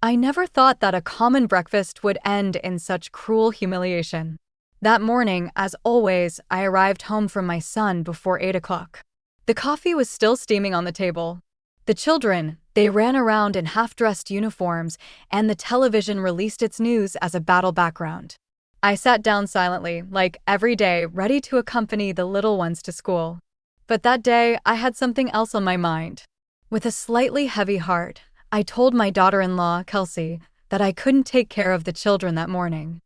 I never thought that a common breakfast would end in such cruel humiliation. That morning, as always, I arrived home from my son before 8 o'clock. The coffee was still steaming on the table. The children, they ran around in half-dressed uniforms, and the television released its news as a battle background. I sat down silently, like every day, ready to accompany the little ones to school. But that day, I had something else on my mind. With a slightly heavy heart, I told my daughter-in-law, Kelsey, that I couldn't take care of the children that morning.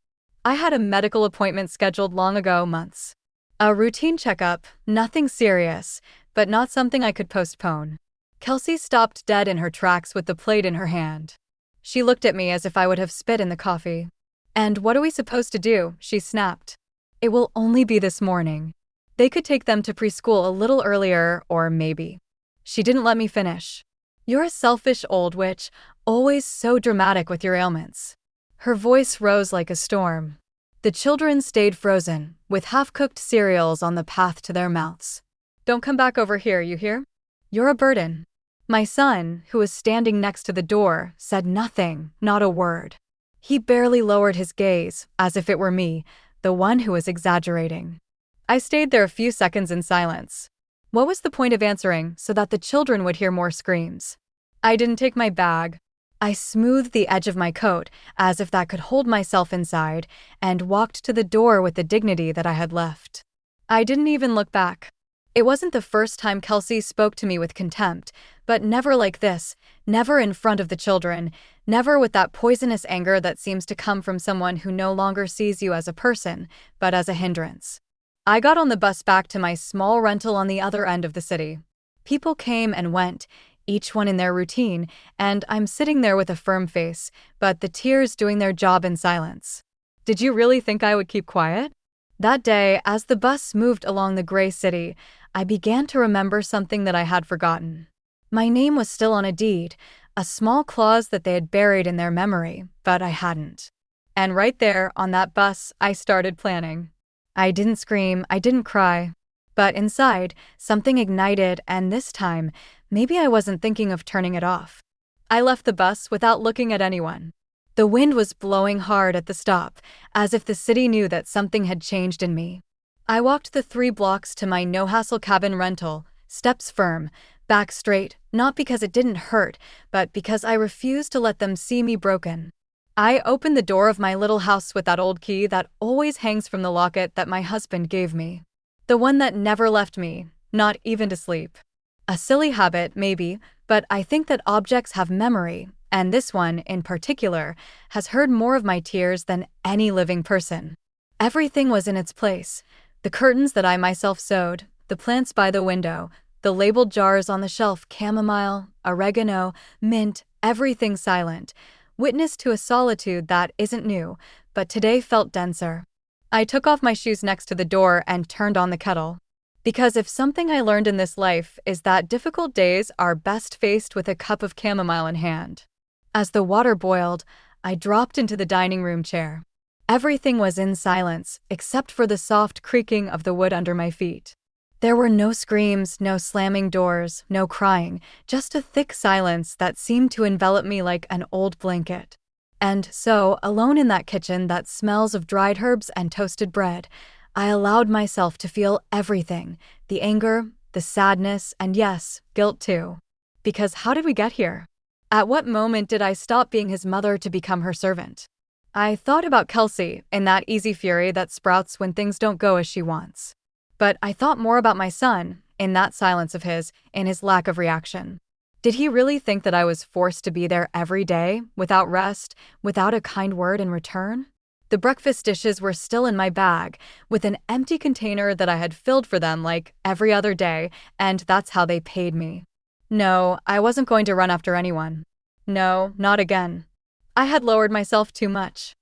I had a medical appointment scheduled long ago, months. A routine checkup, nothing serious, but not something I could postpone. Kelsey stopped dead in her tracks with the plate in her hand. She looked at me as if I would have spit in the coffee. "And what are we supposed to do?" she snapped. "It will only be this morning. They could take them to preschool a little earlier, or maybe." She didn't let me finish. "You're a selfish old witch, always so dramatic with your ailments." Her voice rose like a storm. The children stayed frozen, with half-cooked cereals on the path to their mouths. "Don't come back over here, you hear? You're a burden." My son, who was standing next to the door, said nothing, not a word. He barely lowered his gaze, as if it were me, the one who was exaggerating. I stayed there a few seconds in silence. What was the point of answering so that the children would hear more screams? I didn't take my bag. I smoothed the edge of my coat, as if that could hold myself inside, and walked to the door with the dignity that I had left. I didn't even look back. It wasn't the first time Kelsey spoke to me with contempt, but never like this, never in front of the children, never with that poisonous anger that seems to come from someone who no longer sees you as a person, but as a hindrance. I got on the bus back to my small rental on the other end of the city. People came and went, each one in their routine, and I'm sitting there with a firm face, but the tears doing their job in silence. Did you really think I would keep quiet? That day, as the bus moved along the gray city, I began to remember something that I had forgotten. My name was still on a deed, a small clause that they had buried in their memory, but I hadn't. And right there, on that bus, I started planning. I didn't scream, I didn't cry. But inside, something ignited, and this time, maybe I wasn't thinking of turning it off. I left the bus without looking at anyone. The wind was blowing hard at the stop, as if the city knew that something had changed in me. I walked the 3 blocks to my no-hassle cabin rental, steps firm, back straight, not because it didn't hurt, but because I refused to let them see me broken. I opened the door of my little house with that old key that always hangs from the locket that my husband gave me. The one that never left me, not even to sleep. A silly habit, maybe, but I think that objects have memory, and this one, in particular, has heard more of my tears than any living person. Everything was in its place. The curtains that I myself sewed, the plants by the window, the labeled jars on the shelf, chamomile, oregano, mint, everything silent, witness to a solitude that isn't new, but today felt denser. I took off my shoes next to the door and turned on the kettle. Because if something I learned in this life is that difficult days are best faced with a cup of chamomile in hand. As the water boiled, I dropped into the dining room chair. Everything was in silence, except for the soft creaking of the wood under my feet. There were no screams, no slamming doors, no crying, just a thick silence that seemed to envelop me like an old blanket. And so, alone in that kitchen that smells of dried herbs and toasted bread, I allowed myself to feel everything, the anger, the sadness, and yes, guilt too. Because how did we get here? At what moment did I stop being his mother to become her servant? I thought about Kelsey in that easy fury that sprouts when things don't go as she wants. But I thought more about my son, in that silence of his, in his lack of reaction. Did he really think that I was forced to be there every day, without rest, without a kind word in return? The breakfast dishes were still in my bag, with an empty container that I had filled for them like every other day, and that's how they paid me. No, I wasn't going to run after anyone. No, not again. I had lowered myself too much.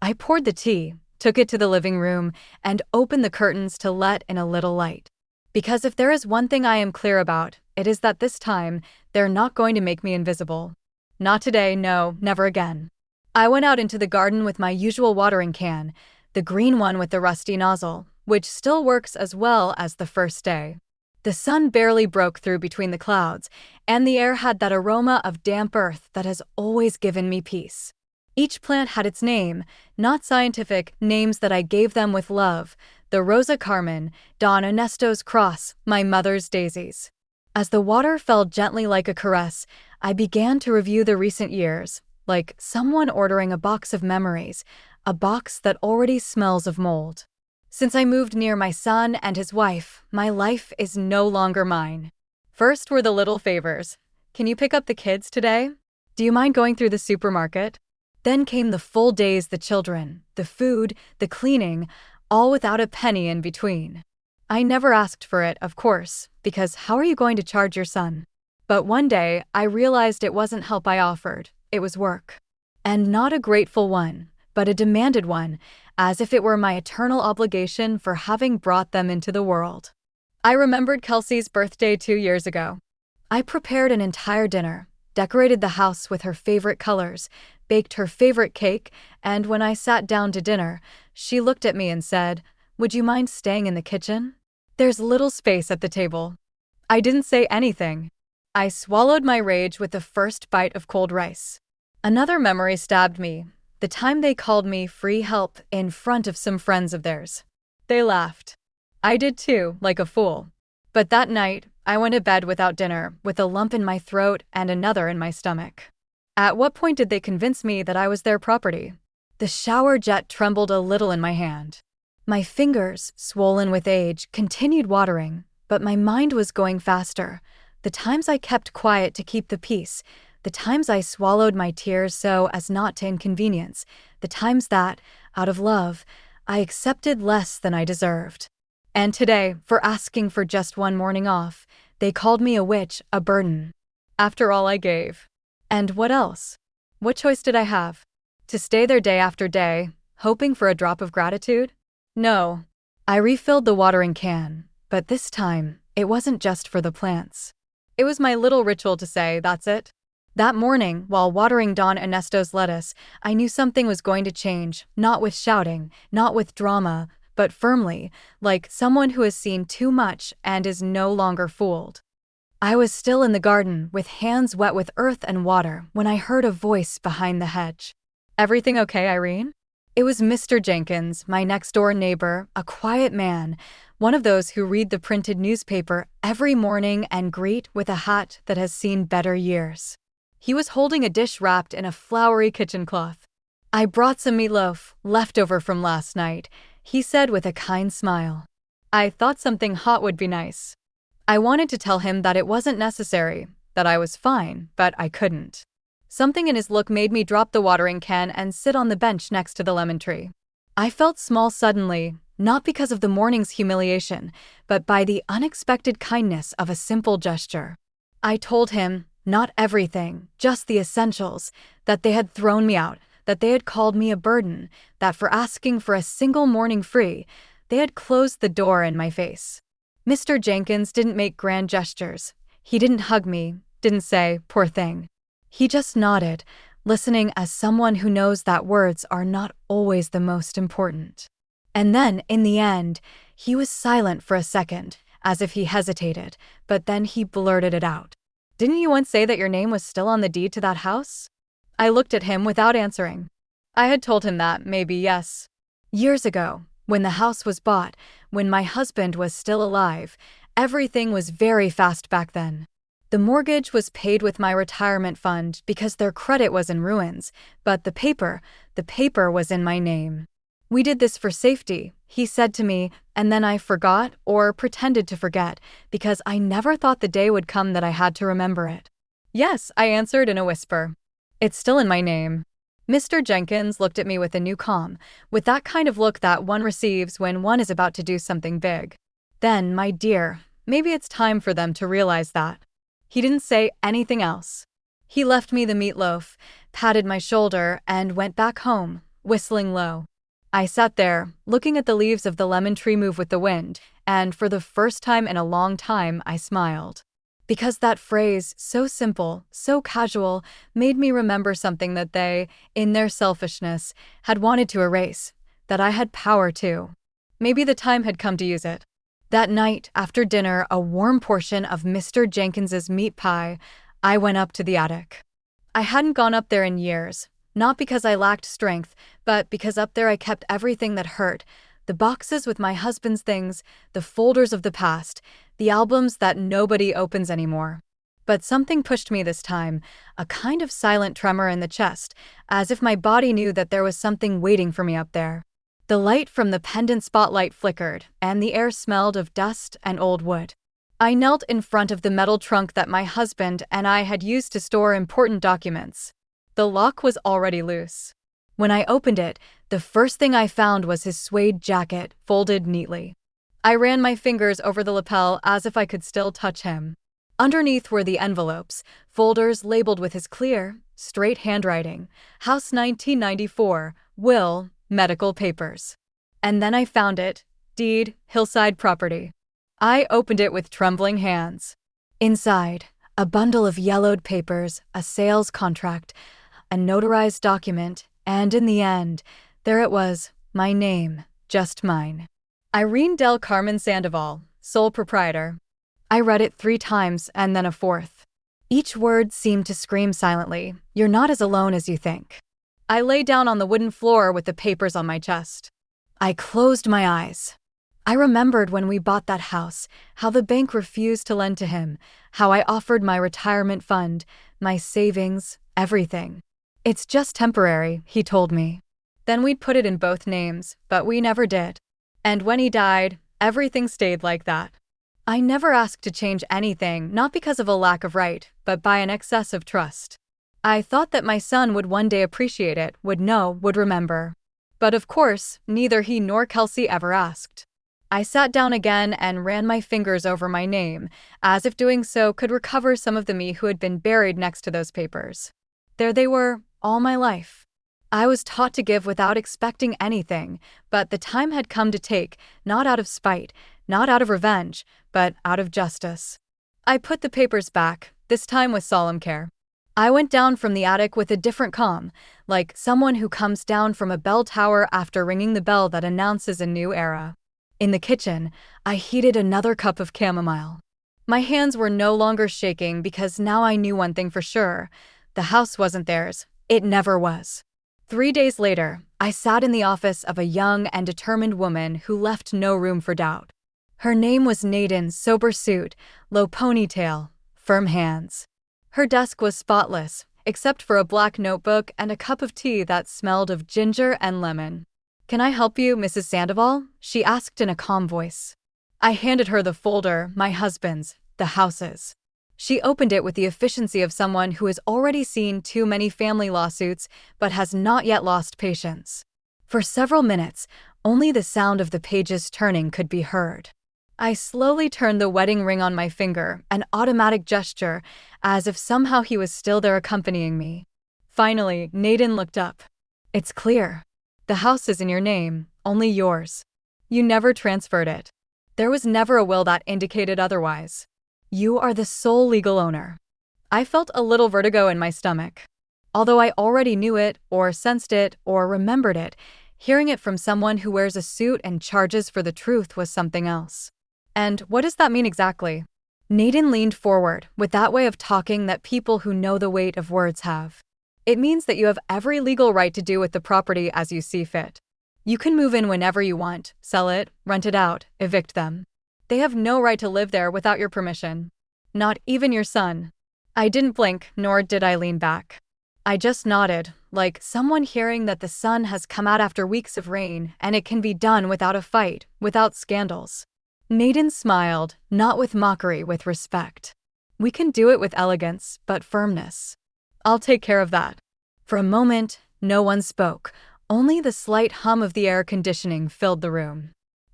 I poured the tea, took it to the living room, and opened the curtains to let in a little light. Because if there is one thing I am clear about, it is that this time, they're not going to make me invisible. Not today, no, never again. I went out into the garden with my usual watering can, the green one with the rusty nozzle, which still works as well as the first day. The sun barely broke through between the clouds, and the air had that aroma of damp earth that has always given me peace. Each plant had its name, not scientific names that I gave them with love: the Rosa Carmen, Don Ernesto's cross, my mother's daisies. As the water fell gently like a caress, I began to review the recent years, like someone ordering a box of memories, a box that already smells of mold. Since I moved near my son and his wife, my life is no longer mine. First were the little favors. Can you pick up the kids today? Do you mind going through the supermarket? Then came the full days, the children, the food, the cleaning, all without a penny in between. I never asked for it, of course, because how are you going to charge your son? But one day, I realized it wasn't help I offered, it was work. And not a grateful one, but a demanded one, as if it were my eternal obligation for having brought them into the world. I remembered Kelsey's birthday 2 years ago. I prepared an entire dinner, decorated the house with her favorite colors, baked her favorite cake, and when I sat down to dinner, she looked at me and said, "Would you mind staying in the kitchen? There's little space at the table." I didn't say anything. I swallowed my rage with the first bite of cold rice. Another memory stabbed me. The time they called me free help in front of some friends of theirs. They laughed. I did too, like a fool. But that night, I went to bed without dinner, with a lump in my throat and another in my stomach. At what point did they convince me that I was their property? The shower jet trembled a little in my hand. My fingers, swollen with age, continued watering, but my mind was going faster. The times I kept quiet to keep the peace, the times I swallowed my tears so as not to inconvenience, the times that, out of love, I accepted less than I deserved. And today, for asking for just one morning off, they called me a witch, a burden. After all I gave. And what else? What choice did I have? To stay there day after day, hoping for a drop of gratitude? No. I refilled the watering can, but this time, it wasn't just for the plants. It was my little ritual to say, that's it. That morning, while watering Don Ernesto's lettuce, I knew something was going to change, not with shouting, not with drama, but firmly, like someone who has seen too much and is no longer fooled. I was still in the garden, with hands wet with earth and water, when I heard a voice behind the hedge. "Everything okay, Irene?" It was Mr. Jenkins, my next-door neighbor, a quiet man, one of those who read the printed newspaper every morning and greet with a hat that has seen better years. He was holding a dish wrapped in a flowery kitchen cloth. "I brought some meatloaf, leftover from last night," he said with a kind smile. I thought something hot would be nice. I wanted to tell him that it wasn't necessary, that I was fine, but I couldn't. Something in his look made me drop the watering can and sit on the bench next to the lemon tree. I felt small suddenly, not because of the morning's humiliation, but by the unexpected kindness of a simple gesture. I told him, not everything, just the essentials, that they had thrown me out, that they had called me a burden, that for asking for a single morning free, they had closed the door in my face. Mr. Jenkins didn't make grand gestures. He didn't hug me, didn't say, "Poor thing." He just nodded, listening as someone who knows that words are not always the most important. And then, in the end, he was silent for a second, as if he hesitated, but then he blurted it out. "Didn't you once say that your name was still on the deed to that house?" I looked at him without answering. I had told him that, maybe, yes. Years ago, when the house was bought, when my husband was still alive, everything was very fast back then. The mortgage was paid with my retirement fund because their credit was in ruins, but the paper was in my name. "We did this for safety," he said to me, and then I forgot or pretended to forget because I never thought the day would come that I had to remember it. "Yes," I answered in a whisper. "It's still in my name." Mr. Jenkins looked at me with a new calm, with that kind of look that one receives when one is about to do something big. "Then, my dear, maybe it's time for them to realize that." He didn't say anything else. He left me the meatloaf, patted my shoulder, and went back home, whistling low. I sat there, looking at the leaves of the lemon tree move with the wind, and for the first time in a long time I smiled. Because that phrase, so simple, so casual, made me remember something that they, in their selfishness, had wanted to erase, that I had power to. Maybe the time had come to use it. That night, after dinner, a warm portion of Mr. Jenkins's meat pie, I went up to the attic. I hadn't gone up there in years, not because I lacked strength, but because up there I kept everything that hurt, the boxes with my husband's things, the folders of the past, the albums that nobody opens anymore. But something pushed me this time, a kind of silent tremor in the chest, as if my body knew that there was something waiting for me up there. The light from the pendant spotlight flickered, and the air smelled of dust and old wood. I knelt in front of the metal trunk that my husband and I had used to store important documents. The lock was already loose. When I opened it, the first thing I found was his suede jacket, folded neatly. I ran my fingers over the lapel as if I could still touch him. Underneath were the envelopes, folders labeled with his clear, straight handwriting, House 1994, Will, Medical Papers. And then I found it, Deed, Hillside Property. I opened it with trembling hands. Inside, a bundle of yellowed papers, a sales contract, a notarized document, and in the end, there it was, my name, just mine. Irene Del Carmen Sandoval, sole proprietor. I read it 3 times and then a 4th. Each word seemed to scream silently, "You're not as alone as you think." I lay down on the wooden floor with the papers on my chest. I closed my eyes. I remembered when we bought that house, how the bank refused to lend to him, how I offered my retirement fund, my savings, everything. "It's just temporary," he told me. Then we'd put it in both names, but we never did. And when he died, everything stayed like that. I never asked to change anything, not because of a lack of right, but by an excess of trust. I thought that my son would one day appreciate it, would know, would remember. But of course, neither he nor Kelsey ever asked. I sat down again and ran my fingers over my name, as if doing so could recover some of the me who had been buried next to those papers. There they were, all my life. I was taught to give without expecting anything, but the time had come to take, not out of spite, not out of revenge, but out of justice. I put the papers back, this time with solemn care. I went down from the attic with a different calm, like someone who comes down from a bell tower after ringing the bell that announces a new era. In the kitchen, I heated another cup of chamomile. My hands were no longer shaking because now I knew one thing for sure. The house wasn't theirs. It never was. 3 days later, I sat in the office of a young and determined woman who left no room for doubt. Her name was Nadine, sober suit, low ponytail, firm hands. Her desk was spotless, except for a black notebook and a cup of tea that smelled of ginger and lemon. "Can I help you, Mrs. Sandoval?" she asked in a calm voice. I handed her the folder, my husband's, the house's. She opened it with the efficiency of someone who has already seen too many family lawsuits but has not yet lost patience. For several minutes, only the sound of the pages turning could be heard. I slowly turned the wedding ring on my finger, an automatic gesture, as if somehow he was still there accompanying me. Finally, Nadine looked up. "It's clear. The house is in your name, only yours. You never transferred it. There was never a will that indicated otherwise. You are the sole legal owner." I felt a little vertigo in my stomach. Although I already knew it, or sensed it, or remembered it, hearing it from someone who wears a suit and charges for the truth was something else. "And what does that mean exactly?" Nadine leaned forward, with that way of talking that people who know the weight of words have. "It means that you have every legal right to do with the property as you see fit. You can move in whenever you want, sell it, rent it out, evict them. They have no right to live there without your permission. Not even your son." I didn't blink, nor did I lean back. I just nodded, like someone hearing that the sun has come out after weeks of rain and it can be done without a fight, without scandals. Nadine smiled, not with mockery, with respect. "We can do it with elegance, but firmness. I'll take care of that." For a moment, no one spoke. Only the slight hum of the air conditioning filled the room.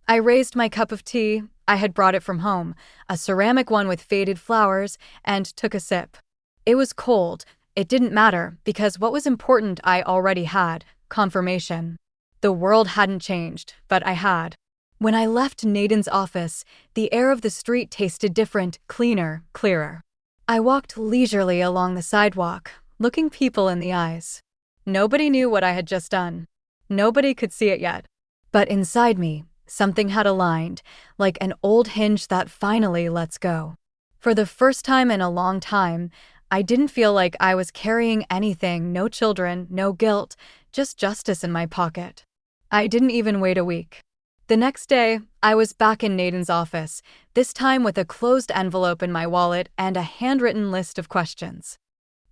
I raised my cup of tea, I had brought it from home, a ceramic one with faded flowers, and took a sip. It was cold. It didn't matter, because what was important I already had, confirmation. The world hadn't changed, but I had. When I left Nadine's office, the air of the street tasted different, cleaner, clearer. I walked leisurely along the sidewalk, looking people in the eyes. Nobody knew what I had just done. Nobody could see it yet. But inside me, Something had aligned, like an old hinge that finally lets go. For the first time in a long time, I didn't feel like I was carrying anything, no children, no guilt, just justice in my pocket. I didn't even wait a week. The next day, I was back in Nathan's office, this time with a closed envelope in my wallet and a handwritten list of questions.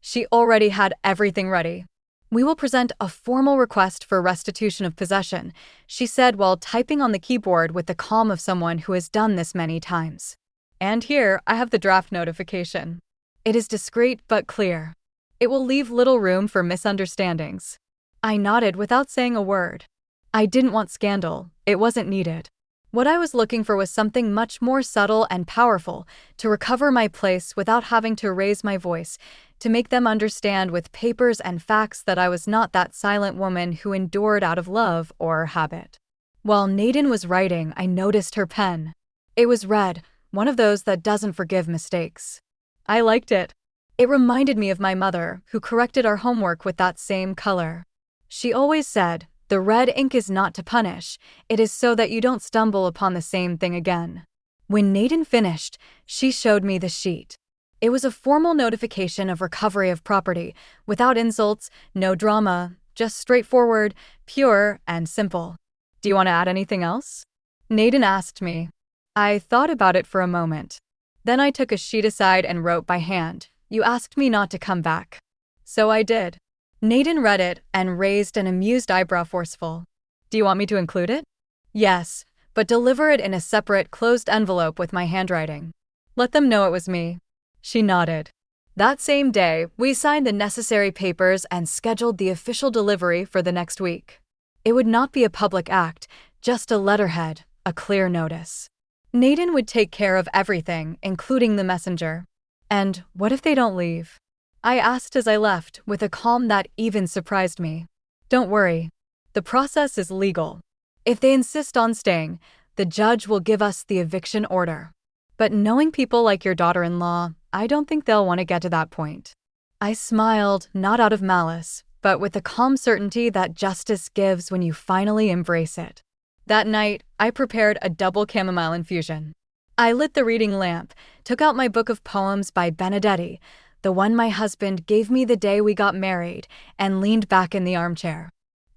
She already had everything ready. "We will present a formal request for restitution of possession," she said while typing on the keyboard with the calm of someone who has done this many times. And here, I have the draft notification. It is discreet but clear. It will leave little room for misunderstandings. I nodded without saying a word. I didn't want scandal. It wasn't needed. What I was looking for was something much more subtle and powerful, to recover my place without having to raise my voice, to make them understand with papers and facts that I was not that silent woman who endured out of love or habit. While Nathan was writing, I noticed her pen. It was red, one of those that doesn't forgive mistakes. I liked it. It reminded me of my mother, who corrected our homework with that same color. She always said, "The red ink is not to punish, it is so that you don't stumble upon the same thing again." When Nathan finished, she showed me the sheet. It was a formal notification of recovery of property, without insults, no drama, just straightforward, pure, and simple. "Do you want to add anything else?" Nathan asked me. I thought about it for a moment. Then I took a sheet aside and wrote by hand, "You asked me not to come back." So I did. Nathan read it and raised an amused eyebrow, forceful. "Do you want me to include it?" "Yes, but deliver it in a separate, closed envelope with my handwriting. Let them know it was me." She nodded. That same day, we signed the necessary papers and scheduled the official delivery for the next week. It would not be a public act, just a letterhead, a clear notice. Nathan would take care of everything, including the messenger. And what if they don't leave? I asked as I left, with a calm that even surprised me. "Don't worry. The process is legal. If they insist on staying, the judge will give us the eviction order. But knowing people like your daughter-in-law, I don't think they'll want to get to that point." I smiled, not out of malice, but with the calm certainty that justice gives when you finally embrace it. That night, I prepared a double chamomile infusion. I lit the reading lamp, took out my book of poems by Benedetti, the one my husband gave me the day we got married, and leaned back in the armchair.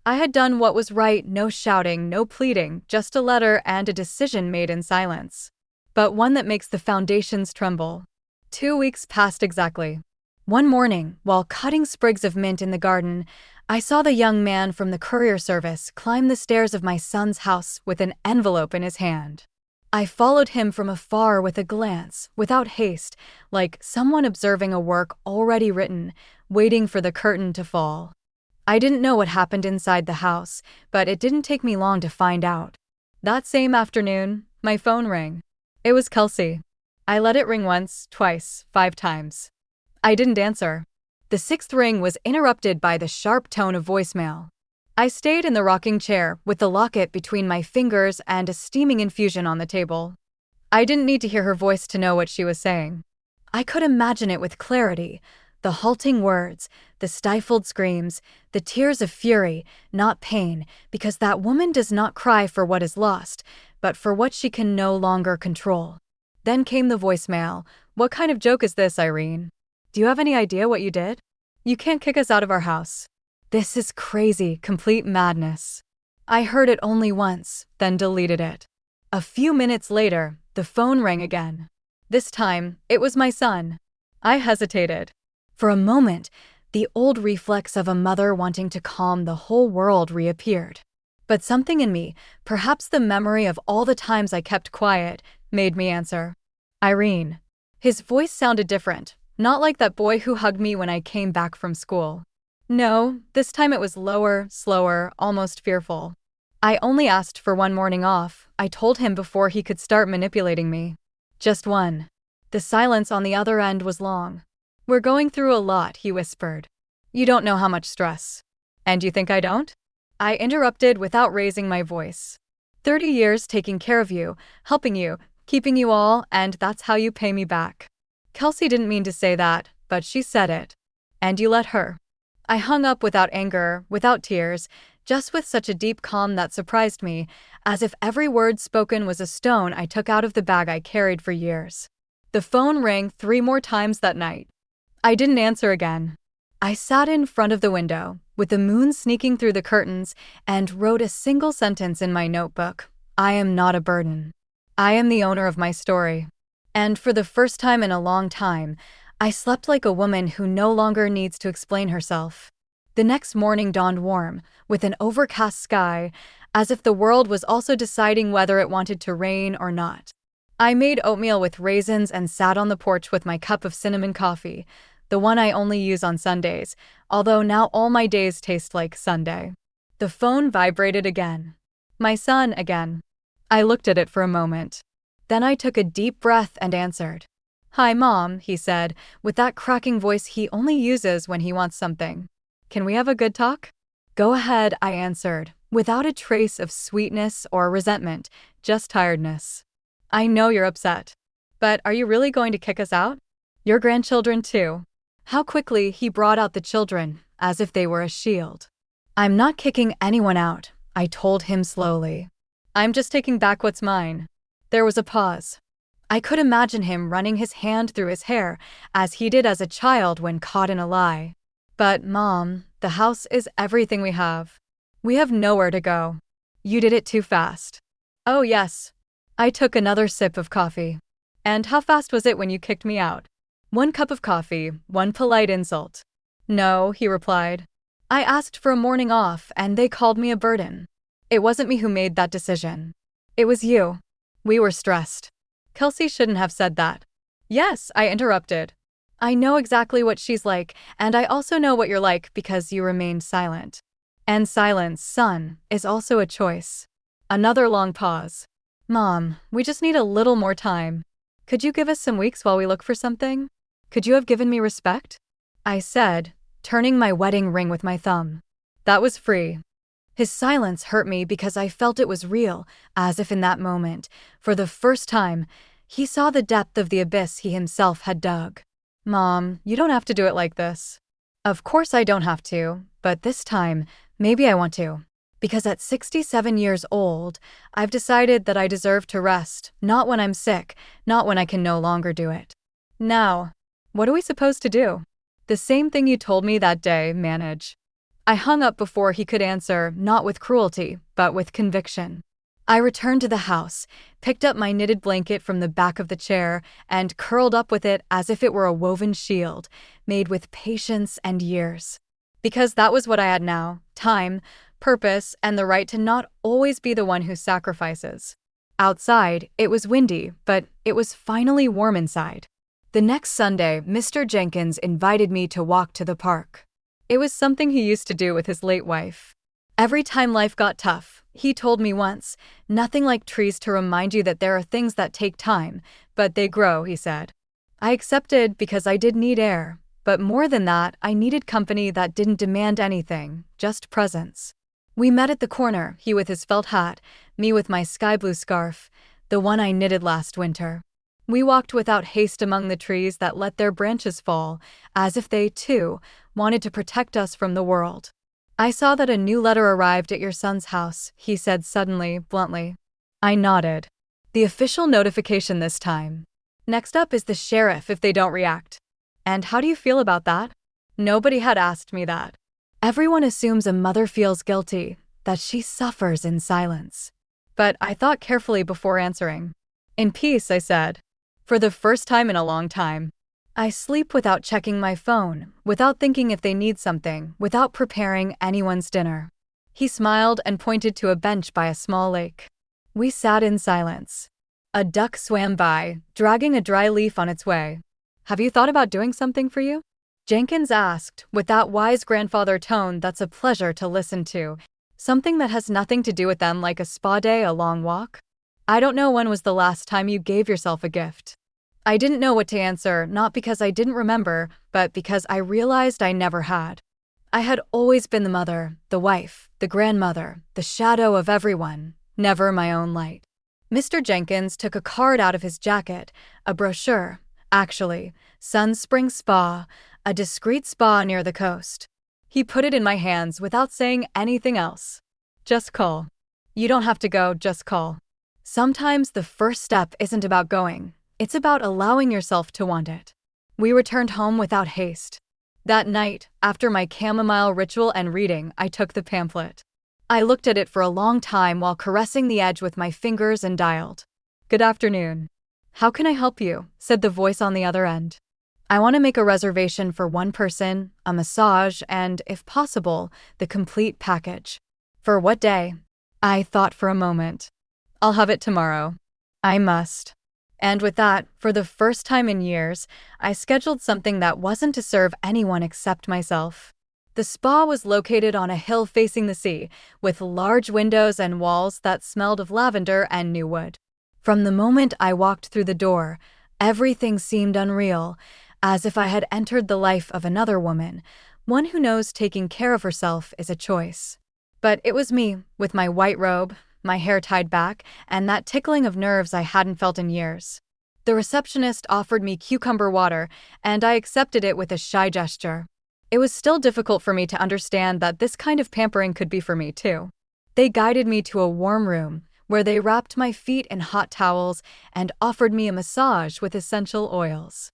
I had done what was right, no shouting, no pleading, just a letter and a decision made in silence. But one that makes the foundations tremble. 2 weeks passed exactly. One morning, while cutting sprigs of mint in the garden, I saw the young man from the courier service climb the stairs of my son's house with an envelope in his hand. I followed him from afar with a glance, without haste, like someone observing a work already written, waiting for the curtain to fall. I didn't know what happened inside the house, but it didn't take me long to find out. That same afternoon, my phone rang. It was Kelsey. I let it ring once, twice, 5 times. I didn't answer. The 6th ring was interrupted by the sharp tone of voicemail. I stayed in the rocking chair, with the locket between my fingers and a steaming infusion on the table. I didn't need to hear her voice to know what she was saying. I could imagine it with clarity, the halting words, the stifled screams, the tears of fury, not pain, because that woman does not cry for what is lost, but for what she can no longer control. Then came the voicemail. "What kind of joke is this, Irene? Do you have any idea what you did? You can't kick us out of our house. This is crazy, complete madness." I heard it only once, then deleted it. A few minutes later, the phone rang again. This time, it was my son. I hesitated. For a moment, the old reflex of a mother wanting to calm the whole world reappeared. But something in me, perhaps the memory of all the times I kept quiet, made me answer. "Irene." His voice sounded different, not like that boy who hugged me when I came back from school. No, this time it was lower, slower, almost fearful. "I only asked for one morning off," I told him before he could start manipulating me. "Just one." The silence on the other end was long. "We're going through a lot," he whispered. "You don't know how much stress." "And you think I don't?" I interrupted without raising my voice. 30 years taking care of you, helping you, keeping you all, and that's how you pay me back." Kelsey didn't mean to say that, but she said it. "And you let her." I hung up without anger, without tears, just with such a deep calm that surprised me, as if every word spoken was a stone I took out of the bag I carried for years. The phone rang 3 more times that night. I didn't answer again. I sat in front of the window, with the moon sneaking through the curtains, and wrote a single sentence in my notebook. I am not a burden. I am the owner of my story. And for the first time in a long time, I slept like a woman who no longer needs to explain herself. The next morning dawned warm, with an overcast sky, as if the world was also deciding whether it wanted to rain or not. I made oatmeal with raisins and sat on the porch with my cup of cinnamon coffee, the one I only use on Sundays, although now all my days taste like Sunday. The phone vibrated again. My son again. I looked at it for a moment. Then I took a deep breath and answered. Hi, Mom, he said, with that cracking voice he only uses when he wants something. Can we have a good talk? Go ahead, I answered, without a trace of sweetness or resentment, just tiredness. I know you're upset. But are you really going to kick us out? Your grandchildren too. How quickly he brought out the children, as if they were a shield. I'm not kicking anyone out, I told him slowly. I'm just taking back what's mine. There was a pause. I could imagine him running his hand through his hair, as he did as a child when caught in a lie. But, Mom, the house is everything we have. We have nowhere to go. You did it too fast. Oh, yes. I took another sip of coffee. And how fast was it when you kicked me out? 1 cup of coffee, 1 polite insult. No, he replied. I asked for a morning off, and they called me a burden. It wasn't me who made that decision. It was you. We were stressed. Kelsey shouldn't have said that. Yes, I interrupted. I know exactly what she's like, and I also know what you're like because you remained silent. And silence, son, is also a choice. Another long pause. Mom, we just need a little more time. Could you give us some weeks while we look for something? Could you have given me respect? I said, turning my wedding ring with my thumb. That was free. His silence hurt me because I felt it was real, as if in that moment, for the first time, he saw the depth of the abyss he himself had dug. Mom, you don't have to do it like this. Of course I don't have to, but this time, maybe I want to. Because at 67 years old, I've decided that I deserve to rest, not when I'm sick, not when I can no longer do it. Now, what are we supposed to do? The same thing you told me that day, manage. I hung up before he could answer, not with cruelty, but with conviction. I returned to the house, picked up my knitted blanket from the back of the chair, and curled up with it as if it were a woven shield, made with patience and years. Because that was what I had now, time, purpose, and the right to not always be the one who sacrifices. Outside, it was windy, but it was finally warm inside. The next Sunday, Mr. Jenkins invited me to walk to the park. It was something he used to do with his late wife. Every time life got tough, he told me once, nothing like trees to remind you that there are things that take time, but they grow, he said. I accepted because I did need air, but more than that, I needed company that didn't demand anything, just presence. We met at the corner, he with his felt hat, me with my sky blue scarf, the one I knitted last winter. We walked without haste among the trees that let their branches fall, as if they, too, wanted to protect us from the world. I saw that a new letter arrived at your son's house, he said suddenly, bluntly. I nodded. The official notification this time. Next up is the sheriff if they don't react. And how do you feel about that? Nobody had asked me that. Everyone assumes a mother feels guilty, that she suffers in silence. But I thought carefully before answering. In peace, I said. For the first time in a long time. I sleep without checking my phone, without thinking if they need something, without preparing anyone's dinner. He smiled and pointed to a bench by a small lake. We sat in silence. A duck swam by, dragging a dry leaf on its way. Have you thought about doing something for you? Jenkins asked, with that wise grandfather tone that's a pleasure to listen to. Something that has nothing to do with them, like a spa day, a long walk? I don't know when was the last time you gave yourself a gift. I didn't know what to answer, not because I didn't remember, but because I realized I never had. I had always been the mother, the wife, the grandmother, the shadow of everyone, never my own light. Mr. Jenkins took a card out of his jacket, a brochure, actually, Sun Spring Spa, a discreet spa near the coast. He put it in my hands without saying anything else. Just call. You don't have to go, just call. Sometimes the first step isn't about going, it's about allowing yourself to want it. We returned home without haste. That night, after my chamomile ritual and reading, I took the pamphlet. I looked at it for a long time while caressing the edge with my fingers and dialed. Good afternoon. How can I help you? Said the voice on the other end. I want to make a reservation for one person, a massage, and, if possible, the complete package. For what day? I thought for a moment. I'll have it tomorrow. I must. And with that, for the first time in years, I scheduled something that wasn't to serve anyone except myself. The spa was located on a hill facing the sea, with large windows and walls that smelled of lavender and new wood. From the moment I walked through the door, everything seemed unreal, as if I had entered the life of another woman, one who knows taking care of herself is a choice. But it was me, with my white robe, my hair tied back, and that tickling of nerves I hadn't felt in years. The receptionist offered me cucumber water, and I accepted it with a shy gesture. It was still difficult for me to understand that this kind of pampering could be for me, too. They guided me to a warm room, where they wrapped my feet in hot towels and offered me a massage with essential oils.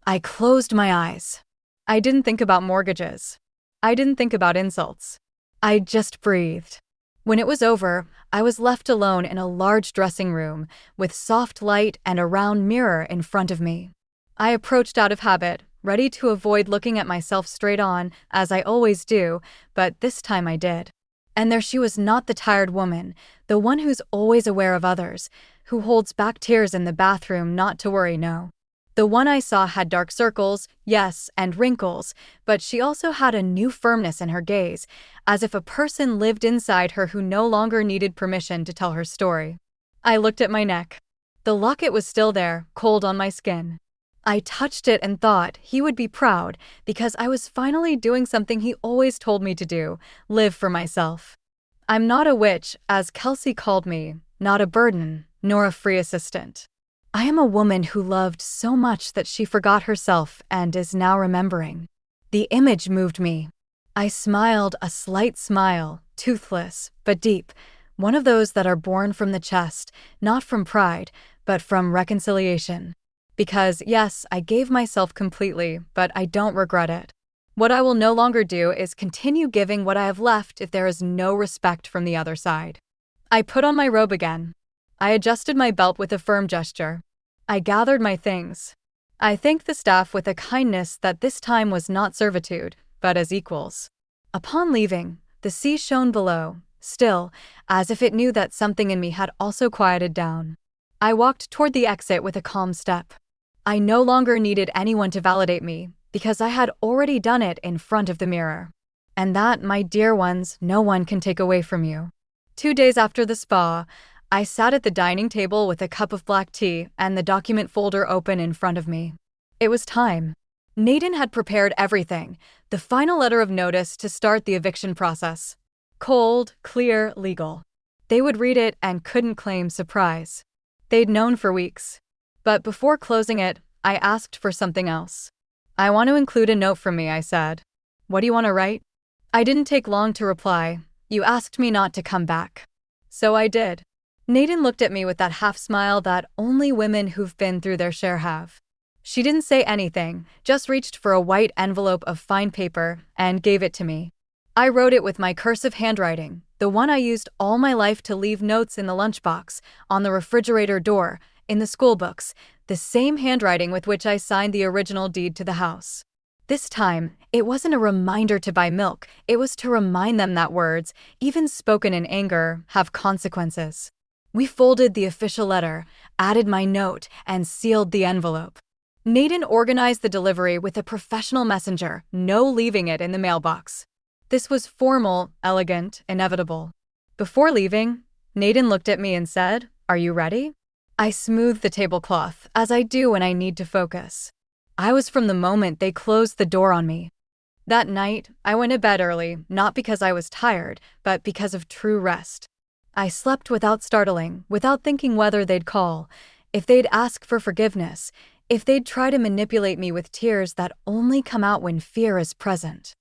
I closed my eyes. I didn't think about mortgages. I didn't think about insults. I just breathed. When it was over, I was left alone in a large dressing room, with soft light and a round mirror in front of me. I approached out of habit, ready to avoid looking at myself straight on, as I always do, but this time I did. And there she was, not the tired woman, the one who's always aware of others, who holds back tears in the bathroom not to worry, no. The one I saw had dark circles, yes, and wrinkles, but she also had a new firmness in her gaze, as if a person lived inside her who no longer needed permission to tell her story. I looked at my neck. The locket was still there, cold on my skin. I touched it and thought he would be proud, because I was finally doing something he always told me to do, live for myself. I'm not a witch, as Kelsey called me, not a burden, nor a free assistant. I am a woman who loved so much that she forgot herself and is now remembering. The image moved me. I smiled a slight smile, toothless, but deep, one of those that are born from the chest, not from pride, but from reconciliation. Because, yes, I gave myself completely, but I don't regret it. What I will no longer do is continue giving what I have left if there is no respect from the other side. I put on my robe again. I adjusted my belt with a firm gesture. I gathered my things. I thanked the staff with a kindness that this time was not servitude, but as equals. Upon leaving, the sea shone below, still, as if it knew that something in me had also quieted down. I walked toward the exit with a calm step. I no longer needed anyone to validate me, because I had already done it in front of the mirror. And that, my dear ones, no one can take away from you. 2 days after the spa, I sat at the dining table with a cup of black tea and the document folder open in front of me. It was time. Naden had prepared everything, the final letter of notice to start the eviction process. Cold, clear, legal. They would read it and couldn't claim surprise. They'd known for weeks. But before closing it, I asked for something else. I want to include a note from me, I said. What do you want to write? I didn't take long to reply. You asked me not to come back. So I did. Naden looked at me with that half smile that only women who've been through their share have. She didn't say anything, just reached for a white envelope of fine paper and gave it to me. I wrote it with my cursive handwriting, the one I used all my life to leave notes in the lunchbox, on the refrigerator door, in the school books, the same handwriting with which I signed the original deed to the house. This time, it wasn't a reminder to buy milk, it was to remind them that words, even spoken in anger, have consequences. We folded the official letter, added my note, and sealed the envelope. Naden organized the delivery with a professional messenger, no leaving it in the mailbox. This was formal, elegant, inevitable. Before leaving, Naden looked at me and said, "Are you ready?" I smoothed the tablecloth, as I do when I need to focus. I was from the moment they closed the door on me. That night, I went to bed early, not because I was tired, but because of true rest. I slept without startling, without thinking whether they'd call, if they'd ask for forgiveness, if they'd try to manipulate me with tears that only come out when fear is present.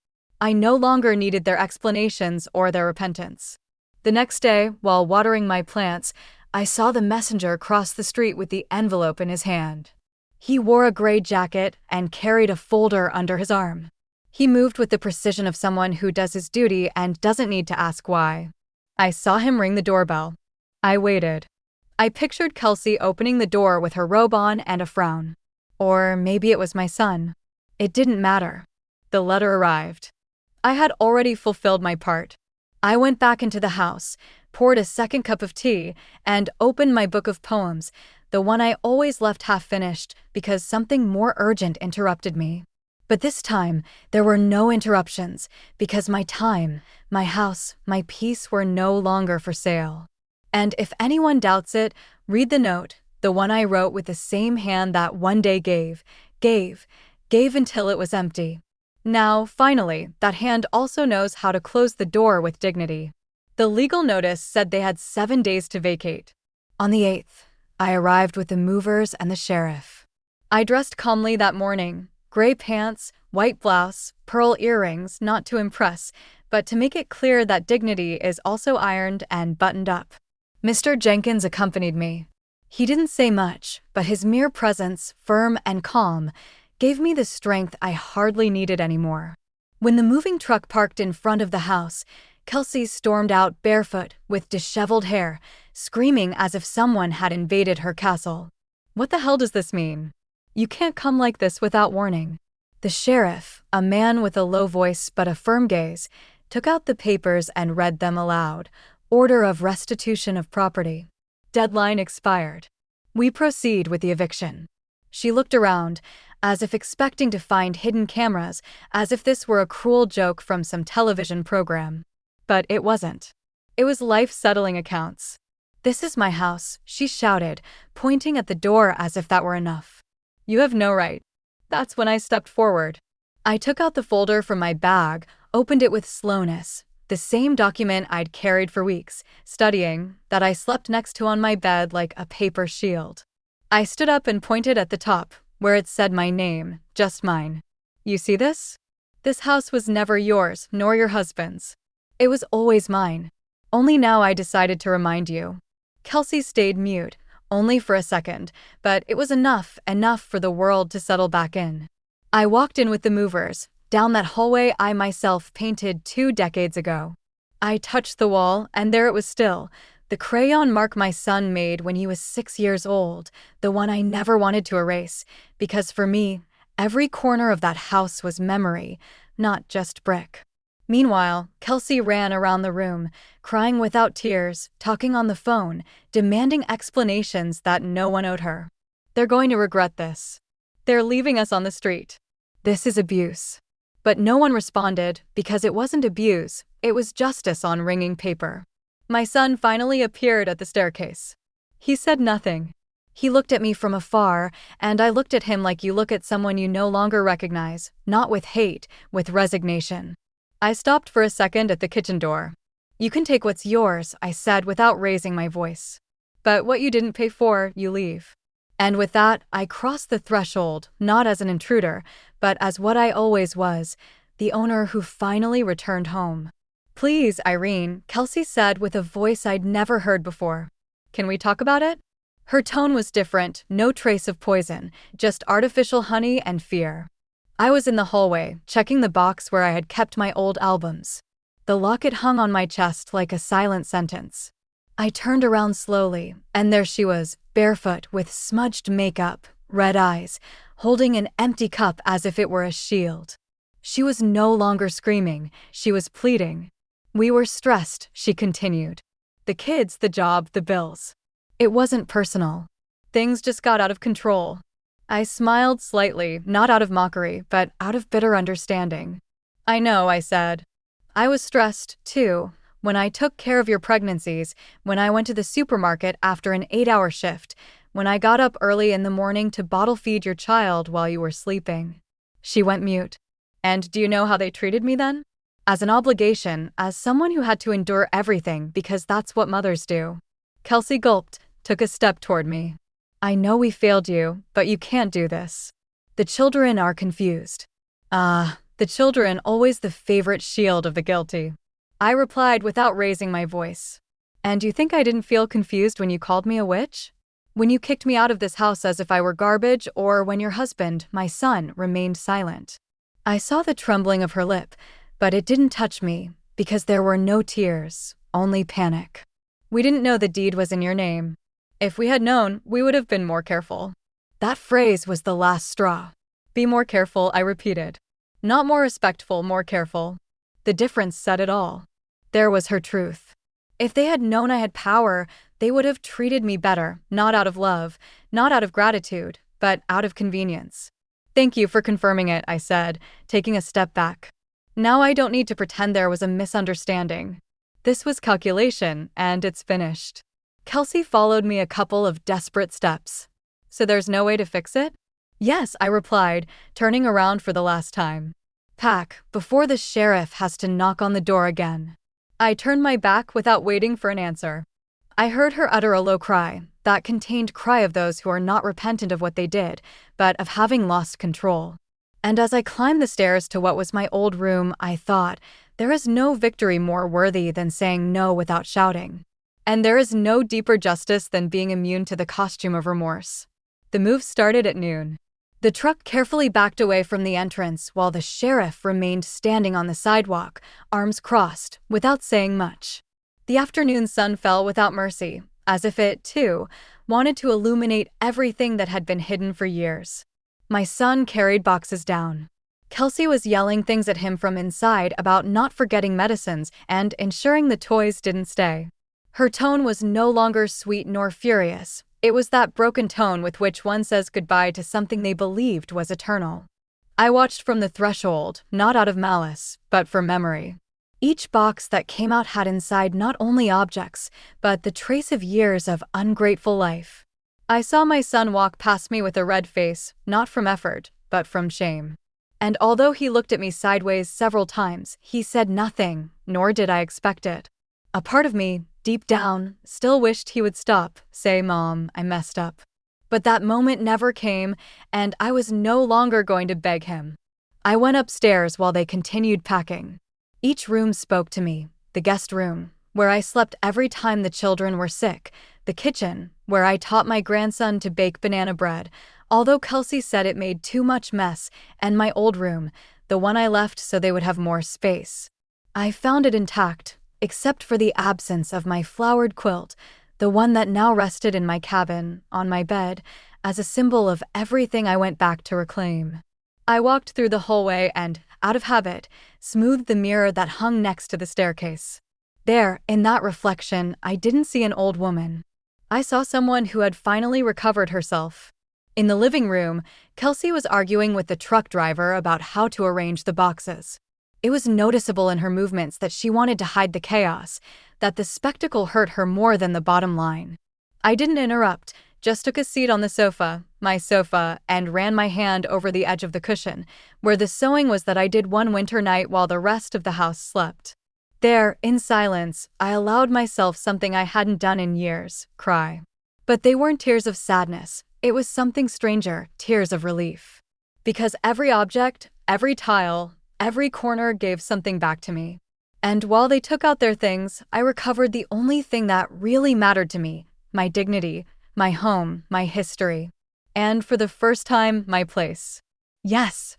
I no longer needed their explanations or their repentance. The next day, while watering my plants, I saw the messenger cross the street with the envelope in his hand. He wore a gray jacket and carried a folder under his arm. He moved with the precision of someone who does his duty and doesn't need to ask why. I saw him ring the doorbell. I waited. I pictured Kelsey opening the door with her robe on and a frown. Or maybe it was my son. It didn't matter. The letter arrived. I had already fulfilled my part. I went back into the house, poured a second cup of tea, and opened my book of poems, the one I always left half-finished because something more urgent interrupted me. But this time, there were no interruptions because my time, my house, my peace were no longer for sale. And if anyone doubts it, read the note, the one I wrote with the same hand that one day gave until it was empty. Now, finally, that hand also knows how to close the door with dignity. The legal notice said they had 7 days to vacate. On the 8th, I arrived with the movers and the sheriff. I dressed calmly that morning, gray pants, white blouse, pearl earrings, not to impress, but to make it clear that dignity is also ironed and buttoned up. Mr. Jenkins accompanied me. He didn't say much, but his mere presence, firm and calm, gave me the strength I hardly needed anymore. When the moving truck parked in front of the house, Kelsey stormed out barefoot, with disheveled hair, screaming as if someone had invaded her castle. What the hell does this mean? You can't come like this without warning. The sheriff, a man with a low voice but a firm gaze, took out the papers and read them aloud. Order of restitution of property. Deadline expired. We proceed with the eviction. She looked around, as if expecting to find hidden cameras, as if this were a cruel joke from some television program. But it wasn't. It was life-settling accounts. "This is my house," she shouted, pointing at the door as if that were enough. "You have no right." That's when I stepped forward. I took out the folder from my bag, opened it with slowness, the same document I'd carried for weeks, studying, that I slept next to on my bed like a paper shield. I stood up and pointed at the top, where it said my name, just mine. "You see this? This house was never yours, nor your husband's. It was always mine. Only now I decided to remind you." Kelsey stayed mute, only for a second, but it was enough for the world to settle back in. I walked in with the movers, down that hallway I myself painted 2 decades ago. I touched the wall, and there it was still, the crayon mark my son made when he was 6 years old, the one I never wanted to erase, because for me, every corner of that house was memory, not just brick. Meanwhile, Kelsey ran around the room, crying without tears, talking on the phone, demanding explanations that no one owed her. "They're going to regret this. They're leaving us on the street. This is abuse." But no one responded, because it wasn't abuse, it was justice on ringing paper. My son finally appeared at the staircase. He said nothing. He looked at me from afar, and I looked at him like you look at someone you no longer recognize, not with hate, with resignation. I stopped for a second at the kitchen door. "You can take what's yours," I said without raising my voice. "But what you didn't pay for, you leave." And with that, I crossed the threshold, not as an intruder, but as what I always was, the owner who finally returned home. "Please, Irene," Kelsey said with a voice I'd never heard before. "Can we talk about it?" Her tone was different, no trace of poison, just artificial honey and fear. I was in the hallway, checking the box where I had kept my old albums. The locket hung on my chest like a silent sentence. I turned around slowly, and there she was, barefoot with smudged makeup, red eyes, holding an empty cup as if it were a shield. She was no longer screaming, she was pleading. "We were stressed," she continued. "The kids, the job, the bills. It wasn't personal. Things just got out of control." I smiled slightly, not out of mockery, but out of bitter understanding. "I know," I said. "I was stressed, too, when I took care of your pregnancies, when I went to the supermarket after an 8-hour shift, when I got up early in the morning to bottle feed your child while you were sleeping." She went mute. "And do you know how they treated me then? As an obligation, as someone who had to endure everything because that's what mothers do." Kelsey gulped, took a step toward me. "I know we failed you, but you can't do this. The children are confused." The children always the favorite shield of the guilty. I replied without raising my voice. And you think I didn't feel confused when you called me a witch? When you kicked me out of this house as if I were garbage, or when your husband, my son, remained silent? I saw the trembling of her lip, but it didn't touch me, because there were no tears, only panic. We didn't know the deed was in your name. If we had known, we would have been more careful. That phrase was the last straw. Be more careful, I repeated. Not more respectful, more careful. The difference said it all. There was her truth. If they had known I had power, they would have treated me better, not out of love, not out of gratitude, but out of convenience. Thank you for confirming it, I said, taking a step back. Now I don't need to pretend there was a misunderstanding. This was calculation, and it's finished. Kelsey followed me a couple of desperate steps. So there's no way to fix it? Yes, I replied, turning around for the last time. Pack, before the sheriff has to knock on the door again. I turned my back without waiting for an answer. I heard her utter a low cry, that contained cry of those who are not repentant of what they did, but of having lost control. And as I climbed the stairs to what was my old room, I thought, there is no victory more worthy than saying no without shouting. And there is no deeper justice than being immune to the costume of remorse. The move started at noon. The truck carefully backed away from the entrance while the sheriff remained standing on the sidewalk, arms crossed, without saying much. The afternoon sun fell without mercy, as if it, too, wanted to illuminate everything that had been hidden for years. My son carried boxes down. Kelsey was yelling things at him from inside about not forgetting medicines and ensuring the toys didn't stay. Her tone was no longer sweet nor furious. It was that broken tone with which one says goodbye to something they believed was eternal. I watched from the threshold, not out of malice, but for memory. Each box that came out had inside not only objects, but the trace of years of ungrateful life. I saw my son walk past me with a red face, not from effort, but from shame. And although he looked at me sideways several times, he said nothing, nor did I expect it. A part of me, deep down, still wished he would stop, say, "Mom, I messed up." But that moment never came, and I was no longer going to beg him. I went upstairs while they continued packing. Each room spoke to me: the guest room, where I slept every time the children were sick; the kitchen, where I taught my grandson to bake banana bread, although Kelsey said it made too much mess; and my old room, the one I left so they would have more space. I found it intact, except for the absence of my flowered quilt, the one that now rested in my cabin, on my bed, as a symbol of everything I went back to reclaim. I walked through the hallway and, out of habit, smoothed the mirror that hung next to the staircase. There, in that reflection, I didn't see an old woman. I saw someone who had finally recovered herself. In the living room, Kelsey was arguing with the truck driver about how to arrange the boxes. It was noticeable in her movements that she wanted to hide the chaos, that the spectacle hurt her more than the bottom line. I didn't interrupt, just took a seat on the sofa, my sofa, and ran my hand over the edge of the cushion, where the sewing was that I did one winter night while the rest of the house slept. There, in silence, I allowed myself something I hadn't done in years: cry. But they weren't tears of sadness, it was something stranger, tears of relief. Because every object, every tile, every corner gave something back to me. And while they took out their things, I recovered the only thing that really mattered to me: my dignity, my home, my history. And for the first time, my place. Yes,